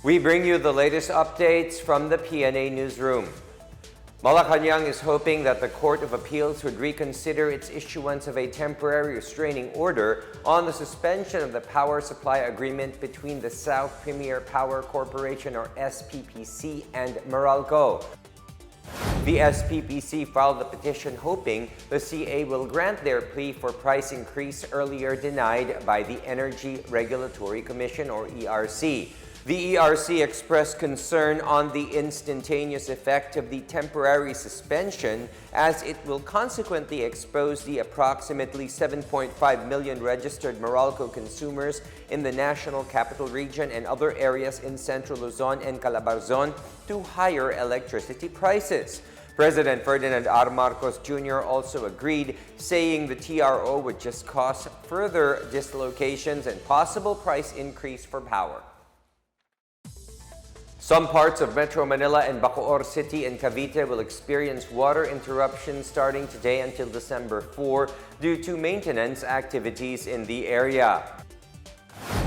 We bring you the latest updates from the Pna Newsroom. Malacanang is hoping that the Court of Appeals would reconsider its issuance of a temporary restraining order on the suspension of the power supply agreement between the South Premier Power Corporation or SPPC and Meralco. The SPPC filed the petition hoping the CA will grant their plea for price increase earlier denied by the Energy Regulatory Commission or ERC. The ERC expressed concern on the instantaneous effect of the temporary suspension as it will consequently expose the approximately 7.5 million registered Meralco consumers in the National Capital Region and other areas in Central Luzon and Calabarzon to higher electricity prices. President Ferdinand R. Marcos Jr. also agreed, saying the TRO would just cause further dislocations and possible price increase for power. Some parts of Metro Manila and Bacoor City and Cavite will experience water interruptions starting today until December 4 due to maintenance activities in the area.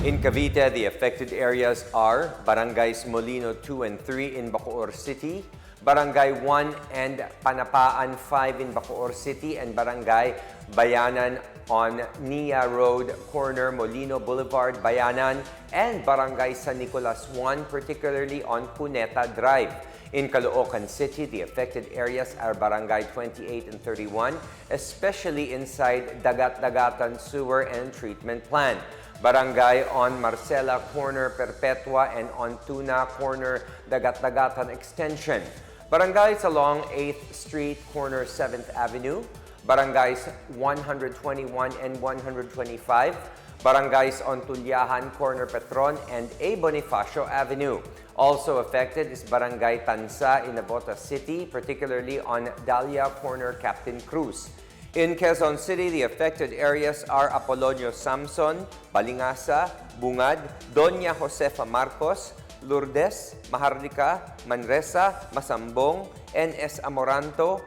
In Cavite, the affected areas are Barangays Molino 2 and 3 in Bacoor City, Barangay 1 and Panapaan 5 in Bacoor City, and Barangay Bayanan on Nia Road, corner Molino Boulevard, Bayanan, and Barangay San Nicolas 1, particularly on Cuneta Drive. In Caloocan City, the affected areas are Barangay 28 and 31, especially inside Dagat-Dagatan Sewer and Treatment Plant. Barangay on Marcela Corner, Perpetua, and on Tuna Corner, Dagat-Dagatan Extension. Barangays along 8th Street, corner 7th Avenue. Barangays 121 and 125. Barangays on Tulyahan, corner Petron, and A. Bonifacio Avenue. Also affected is Barangay Tansa in Navotas City, particularly on Dahlia, corner Captain Cruz. In Quezon City, the affected areas are Apolonio Samson, Balingasa, Bungad, Doña Josefa Marcos, Lourdes, Maharlika, Manresa, Masambong, NS Amoranto,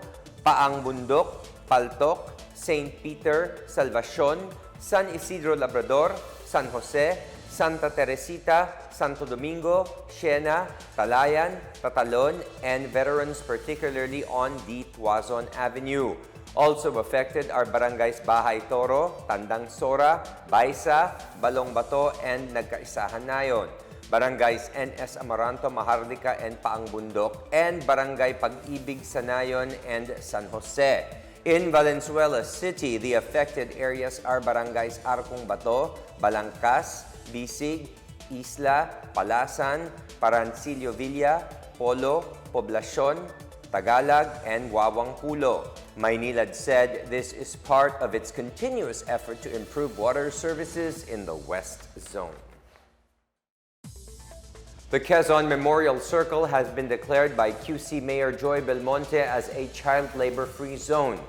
Paang Bundok, Paltok, St. Peter, Salvacion, San Isidro Labrador, San Jose, Santa Teresita, Santo Domingo, Siena, Talayan, Tatalon, and veterans particularly on D. Tuazon Avenue. Also affected are Barangays Bahay Toro, Tandang Sora, Baisa, Balong Bato, and Nagkaisahan Nayon. Barangays NS Amaranto, Maharlika, and Paang Bundok, and Barangay Pag-ibig, Sanayon, and San Jose. In Valenzuela City, the affected areas are Barangays Arcong Bato, Balangkas, Bisig, Isla, Palasan, Parancillo Villa, Polo, Poblacion, Tagalog, and Wawang Pulo. Maynilad said this is part of its continuous effort to improve water services in the West Zone. The Quezon Memorial Circle has been declared by QC Mayor Joy Belmonte as a child labor-free zone.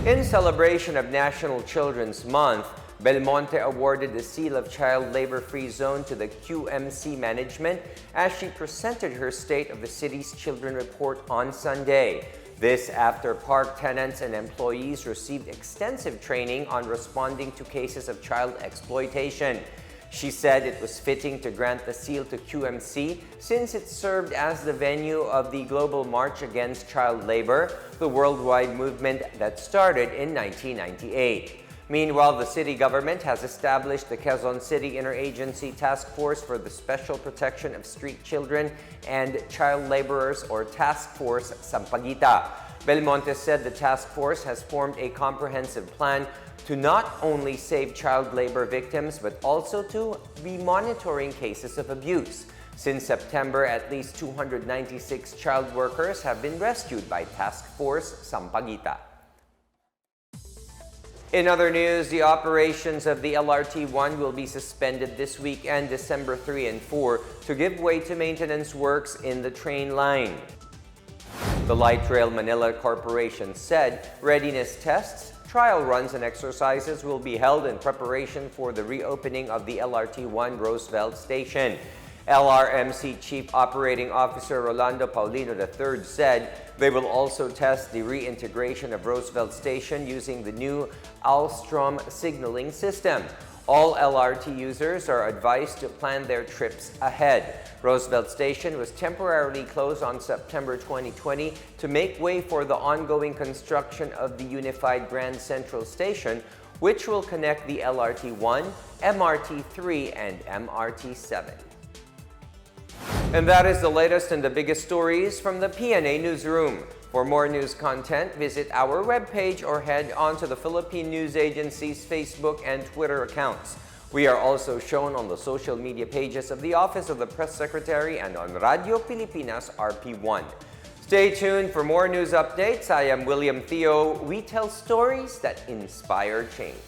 In celebration of National Children's Month, Belmonte awarded the seal of Child Labor-Free Zone to the QMC management as she presented her State of the City's Children Report on Sunday. This after park tenants and employees received extensive training on responding to cases of child exploitation. She said it was fitting to grant the seal to QMC since it served as the venue of the Global March Against Child Labor, the worldwide movement that started in 1998. Meanwhile, the city government has established the Quezon City Interagency Task Force for the Special Protection of Street Children and Child Laborers or Task Force Sampaguita. Belmonte said the task force has formed a comprehensive plan to not only save child labor victims but also to be monitoring cases of abuse. Since September, at least 296 child workers have been rescued by Task Force Sampaguita. In other news, the operations of the LRT-1 will be suspended this weekend, December 3 and 4, to give way to maintenance works in the train line. The Light Rail Manila Corporation said readiness tests, trial runs, and exercises will be held in preparation for the reopening of the LRT-1 Roosevelt Station. LRMC Chief Operating Officer Rolando Paulino III said they will also test the reintegration of Roosevelt Station using the new Alstrom signaling system. All LRT users are advised to plan their trips ahead. Roosevelt Station was temporarily closed on September 2020 to make way for the ongoing construction of the Unified Grand Central Station, which will connect the LRT-1, MRT-3, and MRT-7. And that is the latest and the biggest stories from the Pna Newsroom. For more news content, visit our webpage or head on to the Philippine News Agency's Facebook and Twitter accounts. We are also shown on the social media pages of the Office of the Press Secretary and on Radio Pilipinas RP1. Stay tuned for more news updates. I am William Theo. We tell stories that inspire change.